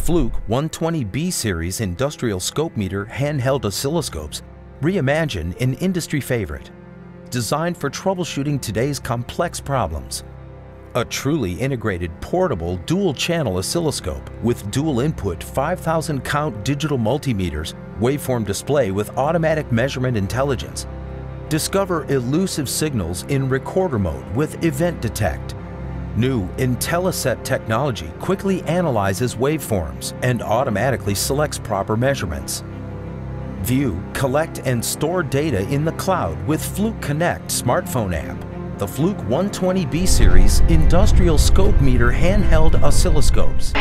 Fluke 120B series industrial ScopeMeter handheld oscilloscopes reimagine an industry favorite, designed for troubleshooting today's complex problems. A truly integrated portable dual-channel oscilloscope with dual-input 5,000 count digital multimeters, waveform display with automatic measurement intelligence. Discover elusive signals in recorder mode with Event Detect. New IntelliSet technology quickly analyzes waveforms and automatically selects proper measurements. View, collect, and store data in the cloud with Fluke Connect smartphone app. The Fluke 120B series industrial ScopeMeter handheld oscilloscopes.